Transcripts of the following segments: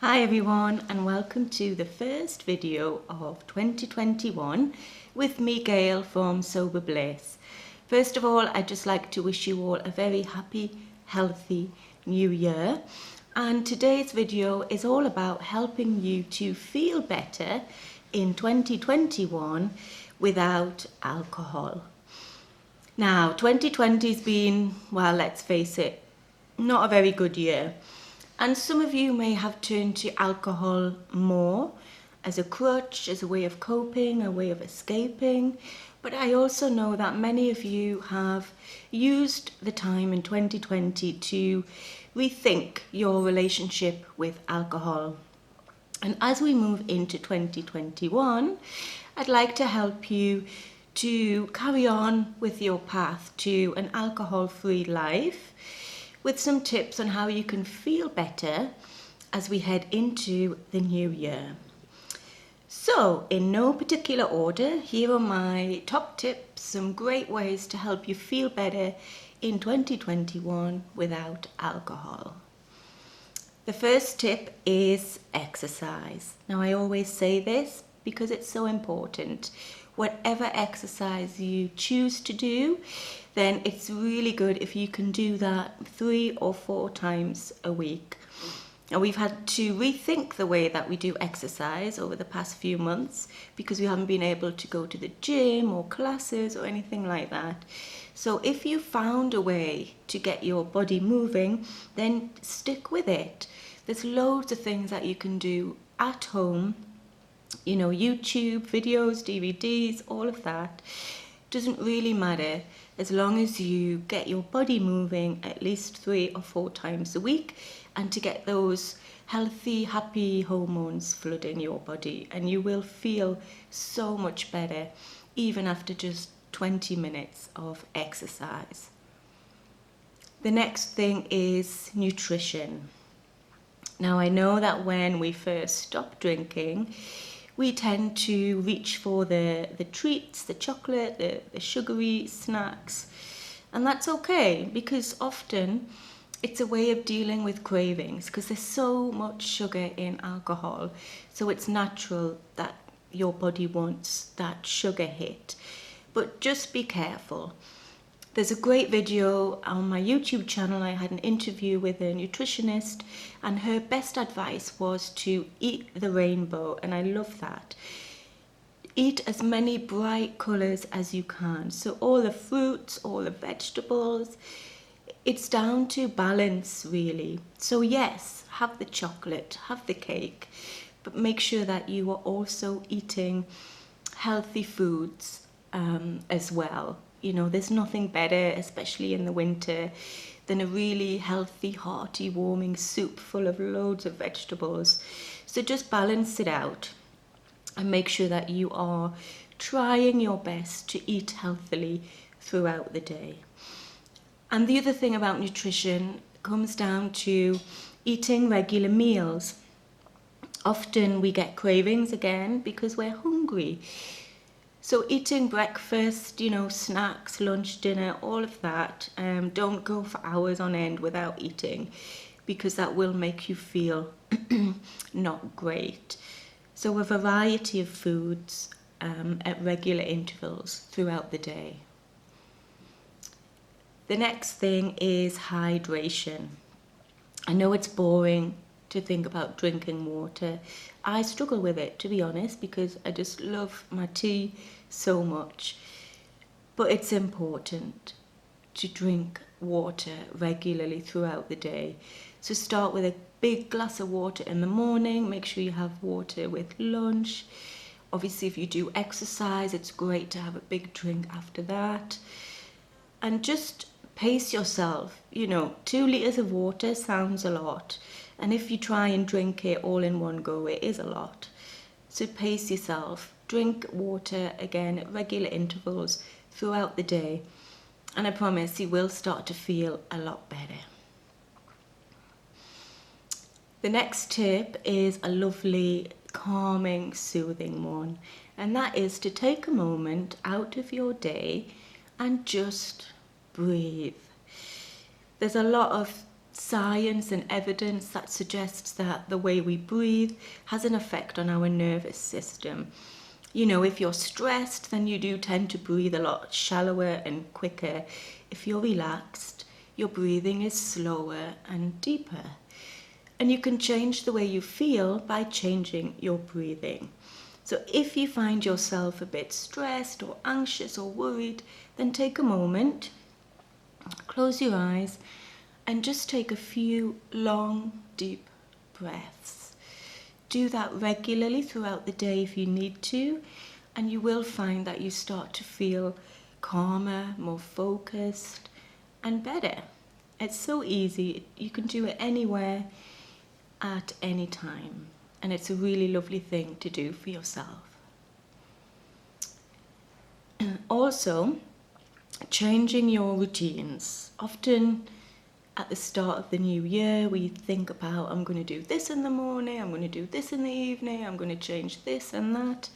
Hi everyone, and welcome to the first video of 2021 with me, Gail from Sober Bliss. First of all, I'd just like to wish you all a very happy, healthy new year. And today's video is all about helping you to feel better in 2021 without alcohol. Now, 2020's been, well, let's face it, not a very good year. And some of you may have turned to alcohol more as a crutch, as a way of coping, a way of escaping. But I also know that many of you have used the time in 2020 to rethink your relationship with alcohol. And as we move into 2021, I'd like to help you to carry on with your path to an alcohol-free life, with some tips on how you can feel better as we head into the new year. So, in no particular order, here are my top tips, some great ways to help you feel better in 2021 without alcohol. The first tip is exercise. Now, I always say this because it's so important. Whatever exercise you choose to do, then it's really good if you can do that 3 or 4 times a week. Now, we've had to rethink the way that we do exercise over the past few months because we haven't been able to go to the gym or classes or anything like that. So if you found a way to get your body moving, then stick with it. There's loads of things that you can do at home. You know, YouTube videos, DVDs, all of that doesn't really matter as long as you get your body moving at least 3 or 4 times a week, and to get those healthy, happy hormones flooding your body, and you will feel so much better even after just 20 minutes of exercise. The next thing is nutrition. Now, I know that when we first stop drinking, we tend to reach for the treats, the chocolate, the sugary snacks. And that's okay, because often it's a way of dealing with cravings, because there's so much sugar in alcohol. So it's natural that your body wants that sugar hit. But just be careful. There's a great video on my YouTube channel. I had an interview with a nutritionist, and her best advice was to eat the rainbow, and I love that. Eat as many bright colours as you can. So all the fruits, all the vegetables, it's down to balance really. So yes, have the chocolate, have the cake, but make sure that you are also eating healthy foods as well. You know, there's nothing better, especially in the winter, than a really healthy, hearty, warming soup full of loads of vegetables. So just balance it out and make sure that you are trying your best to eat healthily throughout the day. And the other thing about nutrition comes down to eating regular meals. Often we get cravings again because we're hungry. So eating breakfast, you know, snacks, lunch, dinner, all of that, don't go for hours on end without eating, because that will make you feel not great. So a variety of foods at regular intervals throughout the day. The next thing is hydration. I know it's boring to think about drinking water. I struggle with it, to be honest, because I just love my tea so much. But it's important to drink water regularly throughout the day. So start with a big glass of water in the morning. Make sure you have water with lunch. Obviously, if you do exercise, it's great to have a big drink after that. And just pace yourself. You know, 2 litres of water sounds a lot. And if you try and drink it all in one go, it is a lot. So pace yourself. Drink water again at regular intervals throughout the day. And I promise you will start to feel a lot better. The next tip is a lovely, calming, soothing one. And that is to take a moment out of your day and just breathe. There's a lot of science and evidence that suggests that the way we breathe has an effect on our nervous system. You know, if you're stressed, then you do tend to breathe a lot shallower and quicker. If you're relaxed, your breathing is slower and deeper. And you can change the way you feel by changing your breathing. So if you find yourself a bit stressed or anxious or worried, then take a moment, close your eyes, and just take a few long, deep breaths. Do that regularly throughout the day if you need to, and you will find that you start to feel calmer, more focused, and better. It's so easy. You can do it anywhere, at any time, and it's a really lovely thing to do for yourself. Also, changing your routines. Often at the start of the new year, we think about, I'm going to do this in the morning, I'm going to do this in the evening, I'm going to change this and that.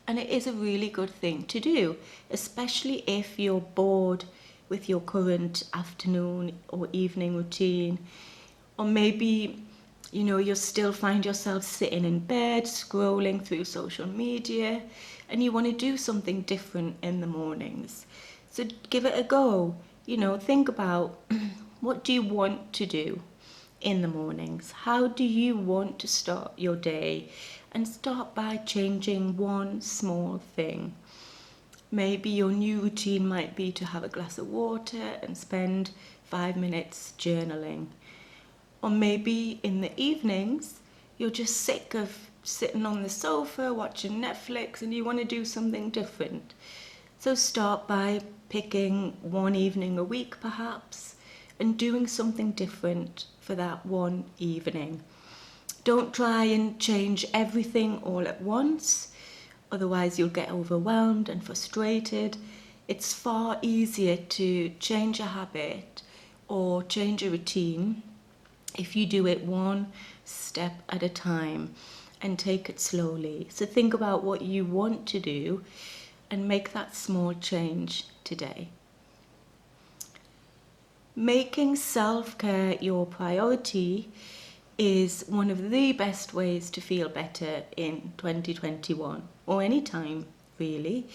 And it is a really good thing to do, especially if you're bored with your current afternoon or evening routine. Or maybe, you know, you'll still find yourself sitting in bed, scrolling through social media, and you want to do something different in the mornings. So give it a go. You know, think about what do you want to do in the mornings? How do you want to start your day? And start by changing one small thing. Maybe your new routine might be to have a glass of water and spend 5 minutes journaling. Or maybe in the evenings, you're just sick of sitting on the sofa watching Netflix and you want to do something different. So start by picking one evening a week perhaps and doing something different for that one evening. Don't try and change everything all at once, otherwise you'll get overwhelmed and frustrated. It's far easier to change a habit or change a routine if you do it one step at a time and take it slowly. So think about what you want to do and make that small change today. Making self-care your priority is one of the best ways to feel better in 2021, or any time really.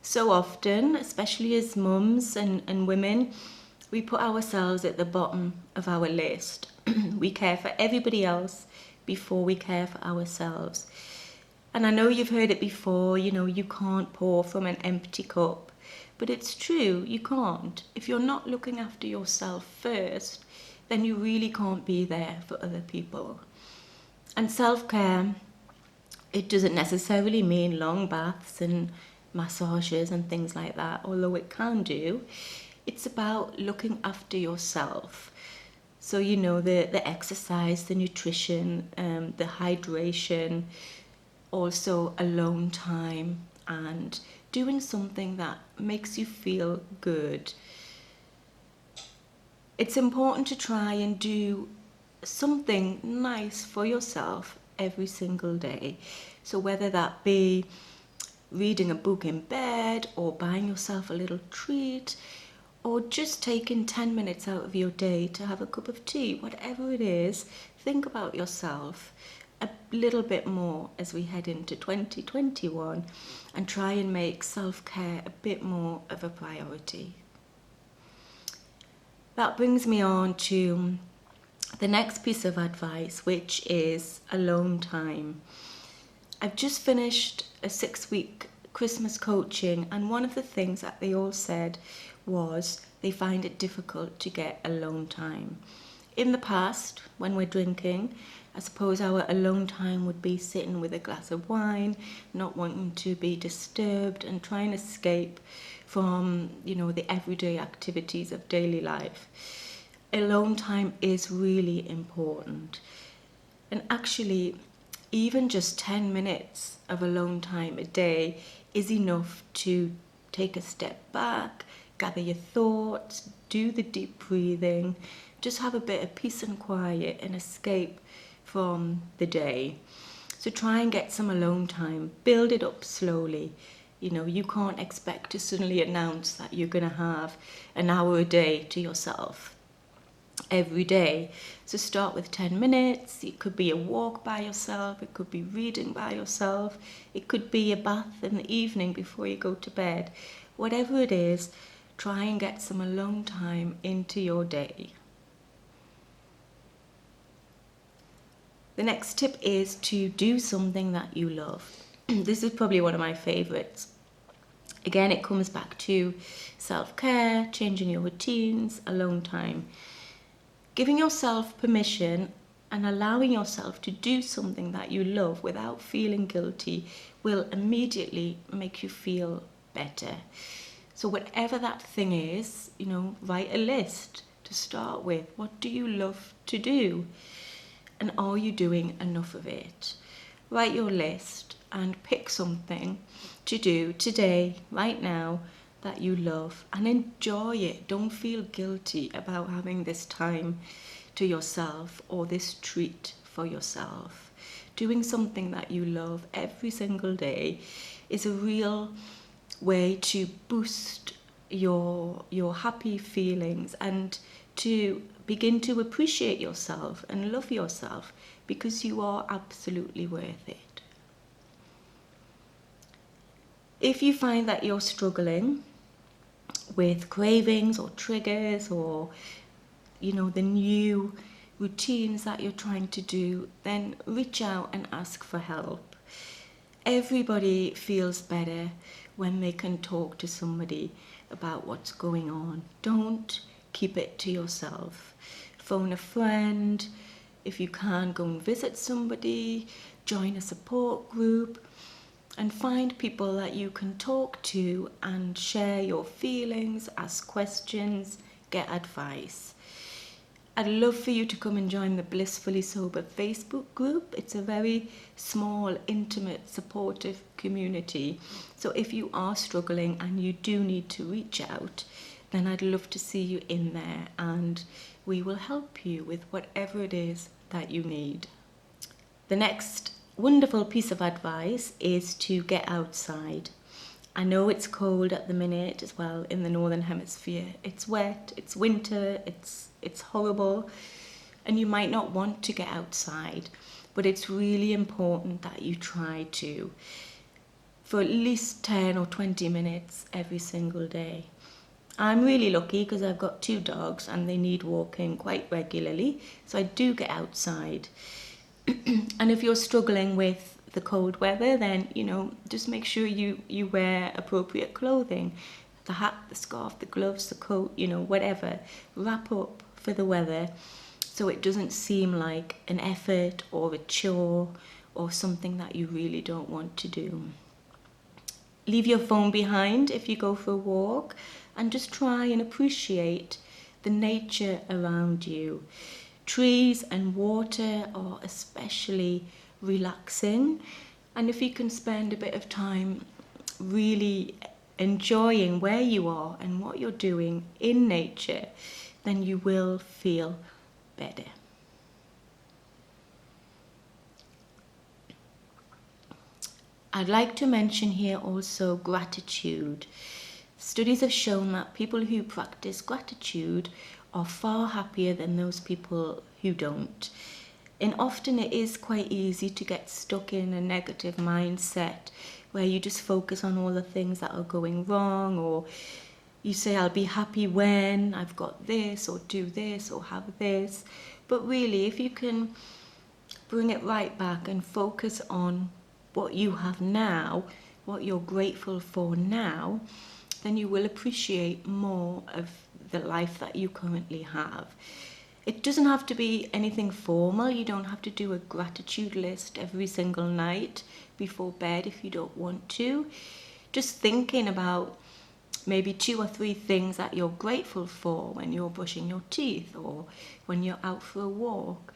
So often, especially as mums and women, we put ourselves at the bottom of our list. We care for everybody else before we care for ourselves. And I know you've heard it before, you know, you can't pour from an empty cup. But it's true, you can't. If you're not looking after yourself first, then you really can't be there for other people. And self-care, it doesn't necessarily mean long baths and massages and things like that, although it can do. It's about looking after yourself. So, you know, the exercise, the nutrition, the hydration, also alone time, and doing something that makes you feel good. It's important to try and do something nice for yourself every single day. So whether that be reading a book in bed or buying yourself a little treat or just taking 10 minutes out of your day to have a cup of tea, whatever it is, think about yourself a little bit more as we head into 2021 and try and make self-care a bit more of a priority. That brings me on to the next piece of advice, which is alone time. I've just finished a 6-week Christmas coaching, and one of the things that they all said was they find it difficult to get alone time. In the past, when we're drinking, I suppose our alone time would be sitting with a glass of wine, not wanting to be disturbed and trying to escape from, you know, the everyday activities of daily life. Alone time is really important. And actually, even just 10 minutes of alone time a day is enough to take a step back, gather your thoughts, do the deep breathing, just have a bit of peace and quiet and escape from the day. So try and get some alone time, build it up slowly. You know, you can't expect to suddenly announce that you're going to have an hour a day to yourself. every day. So start with 10 minutes. It could be a walk by yourself, it could be reading by yourself, it could be a bath in the evening before you go to bed. Whatever it is, try and get some alone time into your day. The next tip is to do something that you love. This is probably one of my favorites. Again, it comes back to self-care, changing your routines, alone time. Giving yourself permission and allowing yourself to do something that you love without feeling guilty will immediately make you feel better. So whatever that thing is, write a list to start with. What do you love to do? And are you doing enough of it? Write your list and pick something to do today, right now, that you love, and enjoy it. Don't feel guilty about having this time to yourself or this treat for yourself. Doing something that you love every single day is a real way to boost your happy feelings and to begin to appreciate yourself and love yourself, because you are absolutely worth it. If you find that you're struggling with cravings or triggers or the new routines that you're trying to do, then reach out and ask for help. Everybody feels better when they can talk to somebody about what's going on. Don't keep it to yourself. Phone a friend. If you can, go and visit somebody, join a support group, and find people that you can talk to and share your feelings, ask questions, get advice. I'd love for you to come and join the Blissfully Sober Facebook group. It's a very small, intimate, supportive community. So if you are struggling and you do need to reach out, then I'd love to see you in there, and we will help you with whatever it is that you need. The next wonderful piece of advice is to get outside. I know it's cold at the minute as well in the Northern Hemisphere. It's wet, it's winter, it's horrible, and you might not want to get outside, but it's really important that you try to, for at least 10 or 20 minutes every single day. I'm really lucky because I've got 2 dogs and they need walking quite regularly, so I do get outside. And if you're struggling with the cold weather, then just make sure you wear appropriate clothing, the hat, the scarf, the gloves, the coat, whatever. Wrap up for the weather so it doesn't seem like an effort or a chore or something that you really don't want to do. Leave your phone behind if you go for a walk, and just try and appreciate the nature around you. Trees and water are especially relaxing, and if you can spend a bit of time really enjoying where you are and what you're doing in nature, then you will feel better. I'd like to mention here also gratitude. Studies have shown that people who practice gratitude are far happier than those people who don't. And often it is quite easy to get stuck in a negative mindset where you just focus on all the things that are going wrong, or you say, I'll be happy when I've got this, or do this, or have this. But really, if you can bring it right back and focus on what you have now, what you're grateful for now, then you will appreciate more of the life that you currently have. It doesn't have to be anything formal. You don't have to do a gratitude list every single night before bed if you don't want to. Just thinking about maybe 2 or 3 things that you're grateful for when you're brushing your teeth or when you're out for a walk.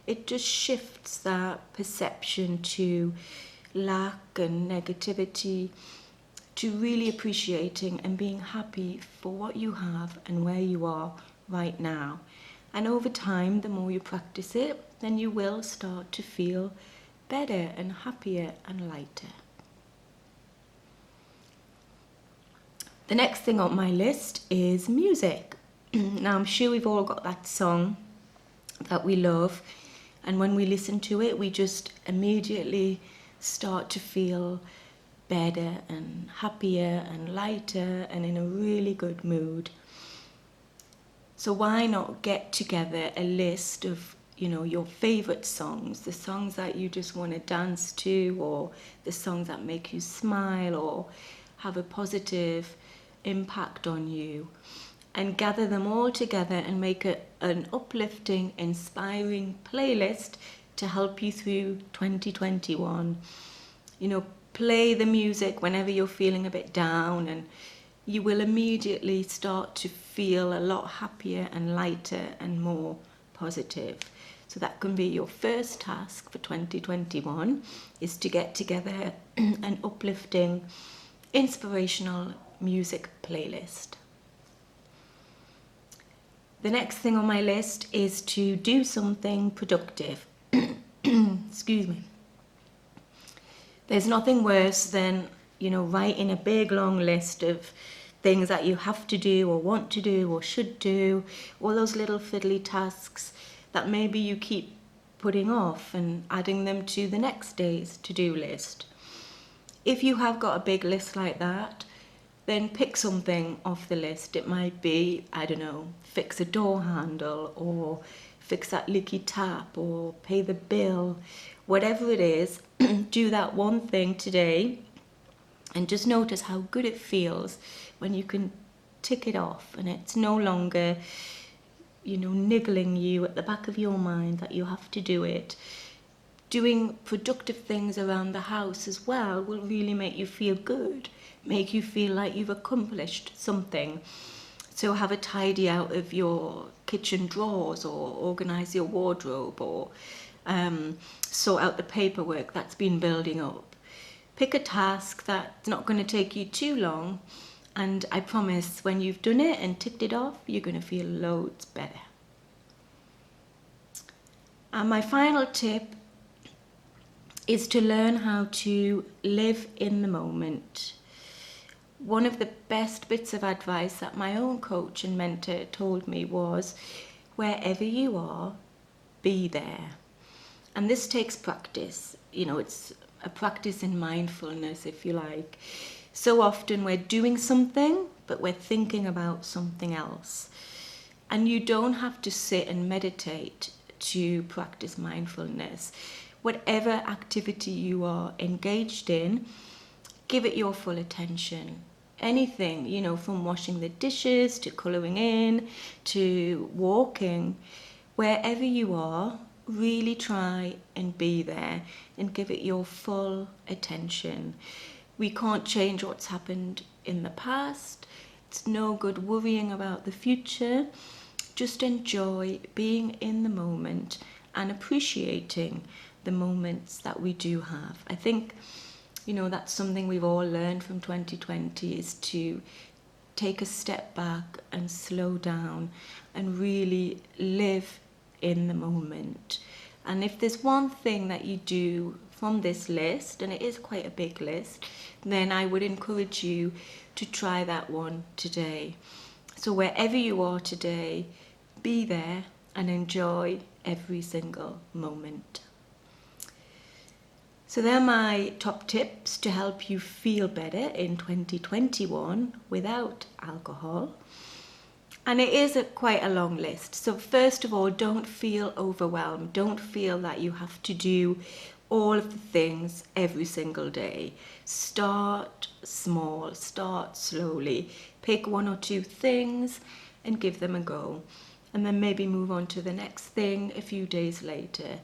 It just shifts that perception to lack and negativity to really appreciating and being happy for what you have and where you are right now. And over time, the more you practice it, then you will start to feel better and happier and lighter. The next thing on my list is music. Now I'm sure we've all got that song that we love, and when we listen to it we just immediately start to feel better and happier and lighter and in a really good mood. So why not get together a list of, your favorite songs, the songs that you just want to dance to, or the songs that make you smile or have a positive impact on you, and gather them all together and make an uplifting, inspiring playlist to help you through 2021. Play the music whenever you're feeling a bit down, and you will immediately start to feel a lot happier and lighter and more positive. So that can be your first task for 2021, is to get together an uplifting, inspirational music playlist. The next thing on my list is to do something productive. Excuse me. There's nothing worse than, writing a big long list of things that you have to do or want to do or should do, all those little fiddly tasks that maybe you keep putting off and adding them to the next day's to-do list. If you have got a big list like that, then pick something off the list. It might be, fix a door handle, or fix that leaky tap, or pay the bill. Whatever it is, do that one thing today, and just notice how good it feels when you can tick it off and it's no longer, niggling you at the back of your mind that you have to do it. Doing productive things around the house as well will really make you feel good, make you feel like you've accomplished something. So have a tidy out of your kitchen drawers, or organise your wardrobe, or sort out the paperwork that's been building up. Pick a task that's not going to take you too long, and I promise when you've done it and ticked it off, you're going to feel loads better. And my final tip is to learn how to live in the moment. One of the best bits of advice that my own coach and mentor told me was, wherever you are, be there. And this takes practice. It's a practice in mindfulness, if you like. So often we're doing something, but we're thinking about something else. And you don't have to sit and meditate to practice mindfulness. Whatever activity you are engaged in, give it your full attention. Anything, from washing the dishes to colouring in to walking, wherever you are, really try and be there and give it your full attention. We can't change what's happened in the past. It's no good worrying about the future. Just enjoy being in the moment and appreciating the moments that we do have. I think, that's something we've all learned from 2020, is to take a step back and slow down and really live in the moment. And if there's one thing that you do from this list, and it is quite a big list, then I would encourage you to try that one today. So wherever you are today, be there and enjoy every single moment. So they're my top tips to help you feel better in 2021 without alcohol. And it is quite a long list. So first of all, don't feel overwhelmed. Don't feel that you have to do all of the things every single day. Start small, start slowly. Pick one or two things and give them a go. And then maybe move on to the next thing a few days later.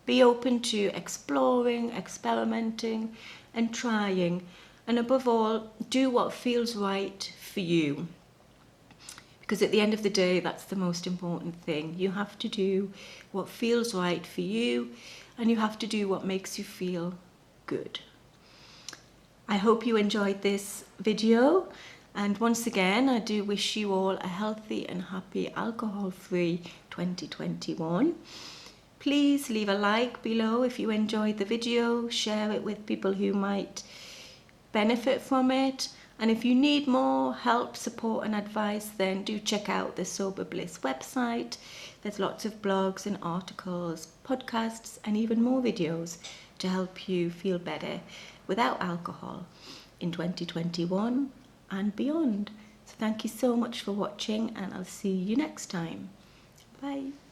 Be open to exploring, experimenting and trying. And above all, do what feels right for you. Because at the end of the day, that's the most important thing. You have to do what feels right for you, and you have to do what makes you feel good. I hope you enjoyed this video. And once again, I do wish you all a healthy and happy alcohol-free 2021. Please leave a like below if you enjoyed the video. Share it with people who might benefit from it. And if you need more help, support and advice, then do check out the Sober Bliss website. There's lots of blogs and articles, podcasts and even more videos to help you feel better without alcohol in 2021 and beyond. So thank you so much for watching, and I'll see you next time. Bye.